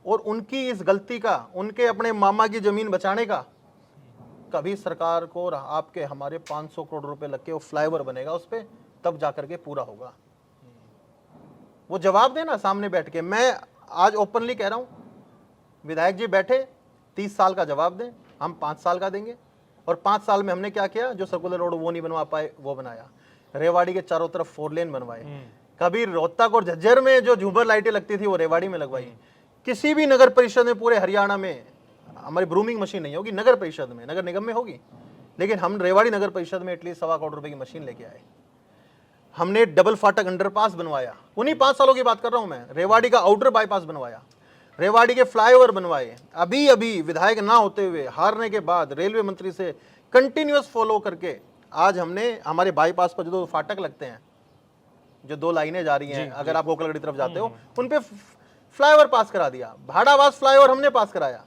और उनकी इस गलती का, उनके अपने मामा की जमीन बचाने का, कभी सरकार को आपके हमारे 500 करोड़ रुपए लग के वो फ्लाईओवर बनेगा, उस पर तब जाकर के पूरा होगा। वो जवाब देना सामने बैठ के। मैं आज ओपनली कह रहा हूं, विधायक जी बैठे 30 साल का जवाब दें, हम 5 साल का देंगे। और 5 साल में हमने क्या किया? जो सर्कुलर रोड वो नहीं बनवा पाए वो बनाया, रेवाड़ी के चारों तरफ 4 लेन बनवाए, कभी रोहतक और झज्जर में जो झूमर लाइटें लगती थी वो रेवाड़ी में लगवाई। किसी भी नगर परिषद में पूरे हरियाणा में हमारी ब्रूमिंग मशीन नहीं होगी, नगर परिषद में, नगर निगम में होगी, लेकिन हम रेवाड़ी नगर परिषद में एटलीस्ट 1.25 करोड़ रुपए की मशीन लेके आए। हमने डबल फाटक अंडरपास बनवाया, उन्हीं 5 सालों की बात कर रहा हूं मैं। रेवाड़ी का आउटर बाईपास बनवाया, रेवाड़ी के फ्लाईओवर बनवाए। अभी अभी विधायक ना होते हुए हारने के बाद रेलवे मंत्री से कंटिन्यूअस फॉलो करके आज हमने हमारे बाईपास पर जो फाटक लगते हैं, जो 2 लाइनें जा रही हैं, अगर आप गोकलगढ़ की तरफ जाते हो, उन पे फ्लाईओवर पास करा दिया। भाड़ावास फ्लाईओवर हमने पास कराया।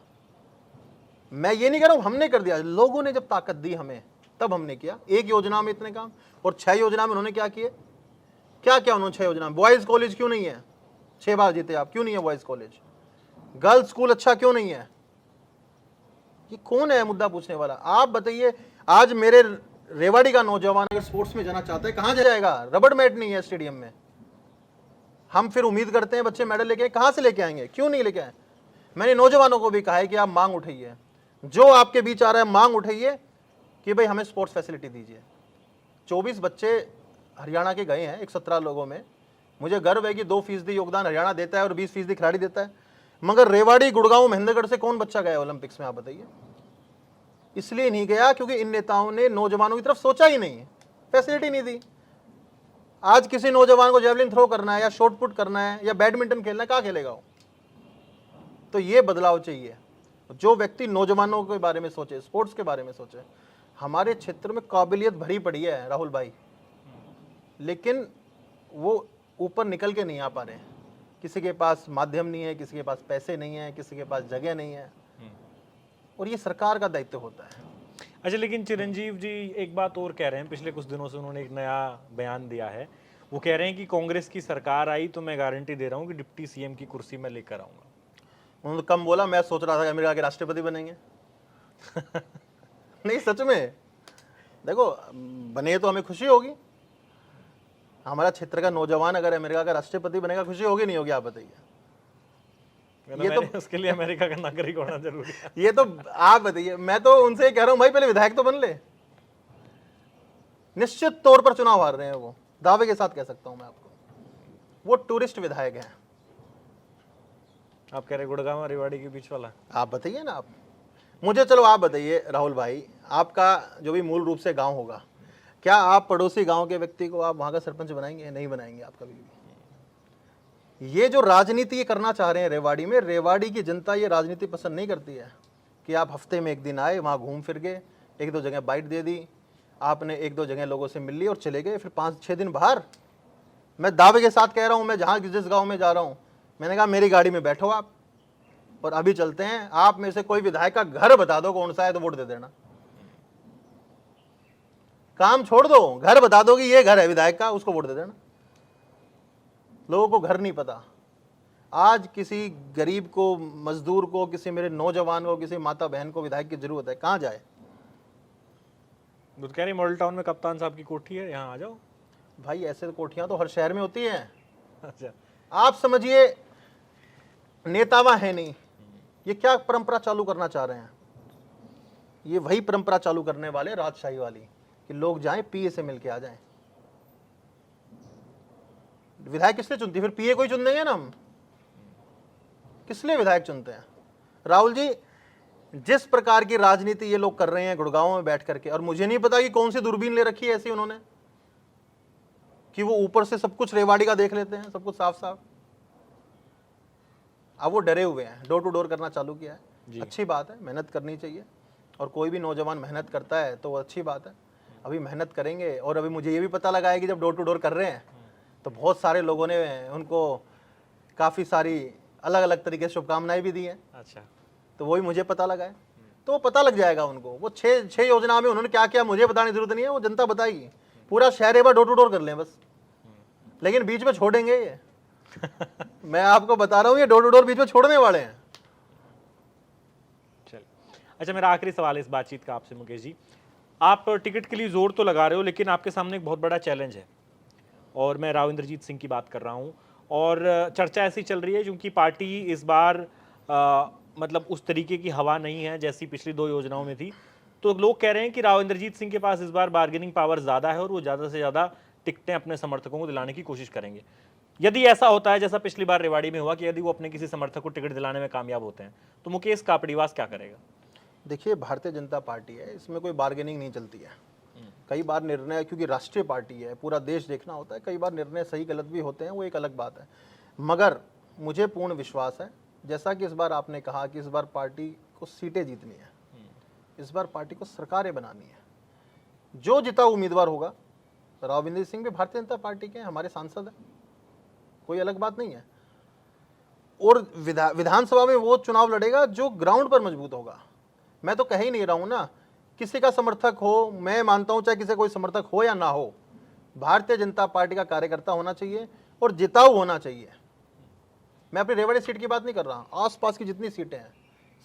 मैं ये नहीं कह रहा हूं हमने कर दिया, लोगों ने जब ताकत दी हमें तब हमने किया। एक योजना में इतने काम, और 6 योजना में उन्होंने क्या किए? क्या क्या उन्होंने 6 योजना में? बॉयज कॉलेज क्यों नहीं है? 6 बार जीते आप, क्यों नहीं है बॉयज कॉलेज? गर्ल्स स्कूल अच्छा क्यों नहीं है? ये कौन है मुद्दा पूछने वाला? आप बताइए। आज मेरे रेवाड़ी का नौजवान अगर स्पोर्ट्स में जाना चाहता है, कहां जाएगा? रबड़ मैट नहीं है स्टेडियम में। हम फिर उम्मीद करते हैं बच्चे मेडल लेके, कहां से लेके आएंगे? क्यों नहीं लेके आए? मैंने नौजवानों को भी कहा है कि आप मांग उठाइए, जो आपके बीच आ रहा है मांग उठाइए कि भाई हमें स्पोर्ट्स फैसिलिटी दीजिए। 24 बच्चे हरियाणा के गए हैं 117 लोगों में। मुझे गर्व है कि 2% योगदान हरियाणा देता है और 20% खिलाड़ी देता है। मगर रेवाड़ी, गुड़गांव, महेंद्रगढ़ से कौन बच्चा गया ओलंपिक्स में? आप बताइए। इसलिए नहीं गया क्योंकि इन नेताओं ने नौजवानों की तरफ सोचा ही नहीं, फैसिलिटी नहीं दी। आज किसी नौजवान को जेवलिन थ्रो करना है या शॉट पुट करना है या बैडमिंटन खेलना है, कहाँ खेलेगा वो? तो ये बदलाव चाहिए। जो व्यक्ति नौजवानों के बारे में सोचे, स्पोर्ट्स के बारे में सोचे। हमारे क्षेत्र में काबिलियत भरी पड़ी है राहुल भाई, लेकिन वो ऊपर निकल के नहीं आ पा रहे हैं। किसी के पास माध्यम नहीं है, किसी के पास पैसे नहीं है, किसी के पास जगह नहीं है, और ये सरकार का दायित्व होता है। अच्छा, लेकिन चिरंजीव जी एक बात और कह रहे हैं, पिछले कुछ दिनों से उन्होंने एक नया बयान दिया है। वो कह रहे हैं कि कांग्रेस की सरकार आई तो मैं गारंटी दे रहा हूँ कि डिप्टी सीएम की कुर्सी मैं लेकर आऊंगा। उन्होंने कम बोला, मैं सोच रहा था कि अमेरिका के राष्ट्रपति बनेंगे। नहीं, सच में देखो, बने तो हमें खुशी होगी। हमारा क्षेत्र का नौजवान अगर अमेरिका का राष्ट्रपति बनेगा, खुशी होगी नहीं होगी? आप बताइए। ये तो उसके लिए अमेरिका का नागरिक होना जरूरी है। ये तो आप बताइए। मैं तो उनसे कह रहा हूं भाई पहले विधायक तो बन ले। निश्चित तौर पर चुनाव हार रहे हैं वो, दावे के साथ कह सकता हूं मैं आपको। वो टूरिस्ट विधायक हैं। आप कह रहे गुड़गांव रेवाड़ी के बीच वाला? आप बताइए ना। आप मुझे, चलो आप बताइए राहुल भाई, आपका जो भी मूल रूप से गांव होगा, क्या आप पड़ोसी गांव के व्यक्ति को आप वहां का सरपंच बनाएंगे? नहीं बनाएंगे आप कभी भी। ये जो राजनीति ये करना चाह रहे हैं रेवाड़ी में, रेवाड़ी की जनता ये राजनीति पसंद नहीं करती है कि आप हफ्ते में 1 दिन आए, वहाँ घूम फिर गए, 1-2 जगह बाइट दे दी आपने, 1-2 जगह लोगों से मिल ली और चले गए, फिर 5-6 दिन बाहर। मैं दावे के साथ कह रहा हूँ, मैं जहाँ जिस गाँव में जा रहा हूँ, मैंने कहा मेरी गाड़ी में बैठो आप और अभी चलते हैं। आप में से कोई विधायक का घर बता दो कौन सा है तो वोट दे देना। काम छोड़ दो, घर बता दो कि ये घर है विधायक का, उसको वोट दे देना। लोगों को घर नहीं पता। आज किसी गरीब को, मजदूर को, किसी मेरे नौजवान को, किसी माता बहन को विधायक की जरूरत है, कहाँ जाए? तो कह रही मॉडल टाउन में कप्तान साहब की कोठी है, यहाँ आ जाओ। भाई ऐसे कोठियां तो हर शहर में होती हैं। अच्छा, आप समझिए नेतावा है नहीं, ये क्या परंपरा चालू करना चाह रहे हैं? ये वही परंपरा चालू करने वाले, राजशाही वाली, कि लोग जाएं पीए से मिलके आ जाएं। विधायक किस लिए चुनती है? फिर पीए को ही चुन देंगे ना हम। किस लिए विधायक चुनते हैं? राहुल जी, जिस प्रकार की राजनीति ये लोग कर रहे हैं गुड़गांव में बैठ करके, और मुझे नहीं पता कि कौन सी दूरबीन ले रखी है ऐसी उन्होंने कि वो ऊपर से सब कुछ रेवाड़ी का देख लेते हैं, सब कुछ साफ साफ। अब वो डरे हुए हैं, डोर टू डोर करना चालू किया है। अच्छी बात है, मेहनत करनी चाहिए, और कोई भी नौजवान मेहनत करता है तो वो अच्छी बात है। अभी मेहनत करेंगे, और अभी मुझे ये भी पता लगा है कि जब डोर टू डोर कर रहे हैं तो बहुत सारे लोगों ने उनको काफ़ी सारी अलग अलग तरीके से शुभकामनाएं भी दी हैं। अच्छा, तो वही मुझे पता लगा है, तो वो पता लग जाएगा उनको। वो छः योजना में उन्होंने क्या किया मुझे बताने की जरूरत नहीं है, वो जनता बताएगी। पूरा शहर एक बार डोर टू डोर कर लें बस, लेकिन बीच में छोड़ेंगे ये। मैं आपको बता रहा हूँ, ये डोर टू डोर बीच में छोड़ने वाले हैं। चलिए, अच्छा, मेरा आखिरी सवाल इस बातचीत का आपसे मुकेश जी, आप टिकट के लिए जोर तो लगा रहे हो, लेकिन आपके सामने एक बहुत बड़ा चैलेंज है और मैं राव इंद्रजीत सिंह की बात कर रहा हूँ। और चर्चा ऐसी चल रही है क्योंकि पार्टी इस बार मतलब उस तरीके की हवा नहीं है जैसी पिछली 2 योजनाओं में थी। तो लोग कह रहे हैं कि राव इंद्रजीत सिंह के पास इस बार बार्गेनिंग पावर ज़्यादा है और वो ज़्यादा से ज़्यादा टिकटें अपने समर्थकों को दिलाने की कोशिश करेंगे। यदि ऐसा होता है जैसा पिछली बार रेवाड़ी में हुआ कि यदि वो अपने किसी समर्थक को टिकट दिलाने में कामयाब होते हैं, तो मुकेश कापड़ीवास क्या करेगा? देखिए, भारतीय जनता पार्टी है, इसमें कोई बार्गेनिंग नहीं चलती है। कई बार निर्णय, क्योंकि राष्ट्रीय पार्टी है, पूरा देश देखना होता है, कई बार निर्णय सही गलत भी होते हैं, वो एक अलग बात है। मगर मुझे पूर्ण विश्वास है, जैसा कि इस बार आपने कहा कि इस बार पार्टी को सीटें जीतनी है, इस बार पार्टी को सरकारें बनानी है। जो जिता उम्मीदवार होगा, राव इंद्र सिंह भी भारतीय जनता पार्टी के हमारे सांसद हैं, कोई अलग बात नहीं है। और विधानसभा में वो चुनाव लड़ेगा जो ग्राउंड पर मजबूत होगा। मैं तो कह ही नहीं रहा हूं ना, किसी का समर्थक हो, मैं मानता हूं चाहे किसी कोई समर्थक हो या ना हो, भारतीय जनता पार्टी का कार्यकर्ता होना चाहिए और जिताऊ होना चाहिए। मैं अपनी रेवाड़ी सीट की बात नहीं कर रहा, आसपास की जितनी सीटें हैं,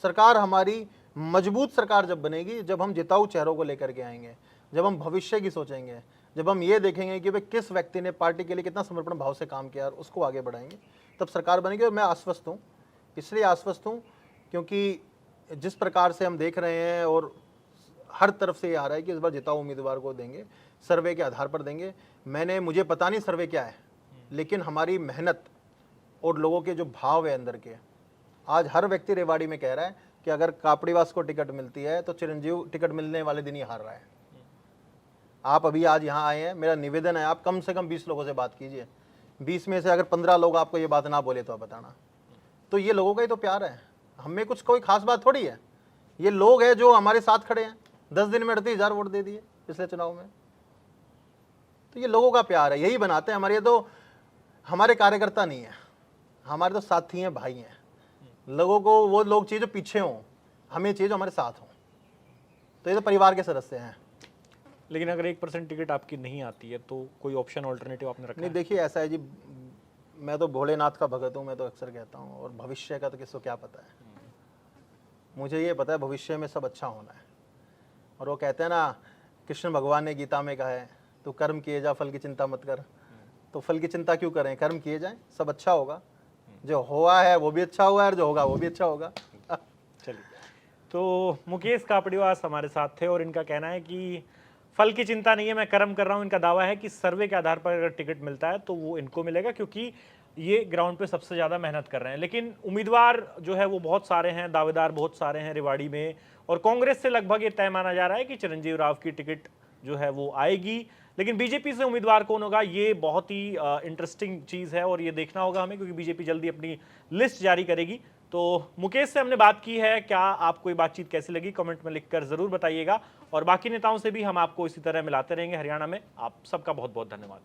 सरकार हमारी मजबूत सरकार जब बनेगी, जब हम जिताऊ चेहरों को लेकर के आएंगे, जब हम भविष्य की सोचेंगे, जब हम ये देखेंगे कि भाई किस व्यक्ति ने पार्टी के लिए कितना समर्पण भाव से काम किया और उसको आगे बढ़ाएंगे, तब सरकार बनेगी। और मैं आश्वस्त हूँ, इसलिए आश्वस्त हूँ क्योंकि जिस प्रकार से हम देख रहे हैं और हर तरफ से ये आ रहा है कि इस बार जिताऊ उम्मीदवार को देंगे, सर्वे के आधार पर देंगे। मुझे पता नहीं सर्वे क्या है, लेकिन हमारी मेहनत और लोगों के जो भाव है अंदर के, आज हर व्यक्ति रेवाड़ी में कह रहा है कि अगर कापड़ीवास को टिकट मिलती है तो चिरंजीव टिकट मिलने वाले दिन ही हार रहा है। आप अभी आज यहाँ आए हैं, मेरा निवेदन है आप कम से कम 20 लोगों से बात कीजिए, 20 में से अगर 15 लोग आपको ये बात ना बोले तो आप बताना। तो ये लोगों का ही तो प्यार है, हमें कुछ कोई खास बात थोड़ी है। ये लोग हैं जो हमारे साथ खड़े हैं, 10 दिन में 38,000 वोट दे दिए पिछले चुनाव में। तो ये लोगों का प्यार है, यही बनाते हैं हमारे। ये तो हमारे कार्यकर्ता नहीं है, हमारे तो साथी हैं, भाई हैं। लोगों को वो लोग चाहिए जो पीछे हों, हमें चाहिए जो हमारे साथ हों। तो ये तो परिवार के सदस्य हैं। लेकिन अगर 1% टिकट आपकी नहीं आती है तो कोई ऑप्शन ऑल्टरनेटिव आपने रखा नहीं, है? देखिए ऐसा है जी, मैं तो भोलेनाथ का भगत हूँ, मैं तो अक्सर कहता हूँ, और भविष्य का तो किसको क्या पता है। मुझे ये पता है भविष्य में सब अच्छा होना है। और वो कहते हैं ना, कृष्ण भगवान ने गीता में कहा है, तो कर्म किए जा, फल की चिंता मत कर। तो फल की चिंता क्यों करें, कर्म किए जाएं, सब अच्छा होगा। जो हुआ है वो भी अच्छा हुआ है और जो होगा वो भी अच्छा होगा। चलिए, तो मुकेश कापड़ीवास हमारे साथ थे और इनका कहना है कि फल की चिंता नहीं है, मैं कर्म कर रहा हूं। इनका दावा है कि सर्वे के आधार पर अगर टिकट मिलता है तो वो इनको मिलेगा, क्योंकि ये ग्राउंड पे सबसे ज़्यादा मेहनत कर रहे हैं। लेकिन उम्मीदवार जो है वो बहुत सारे हैं, दावेदार बहुत सारे हैं रेवाड़ी में, और कांग्रेस से लगभग ये तय माना जा रहा है कि चिरंजीव राव की टिकट जो है वो आएगी। लेकिन बीजेपी से उम्मीदवार कौन होगा, ये बहुत ही इंटरेस्टिंग चीज़ है और ये देखना होगा हमें, क्योंकि बीजेपी जल्दी अपनी लिस्ट जारी करेगी। तो मुकेश से हमने बात की है, क्या आपको ये बातचीत कैसी लगी कमेंट में लिखकर ज़रूर बताइएगा, और बाकी नेताओं से भी हम आपको इसी तरह मिलाते रहेंगे हरियाणा में। आप सबका बहुत बहुत धन्यवाद।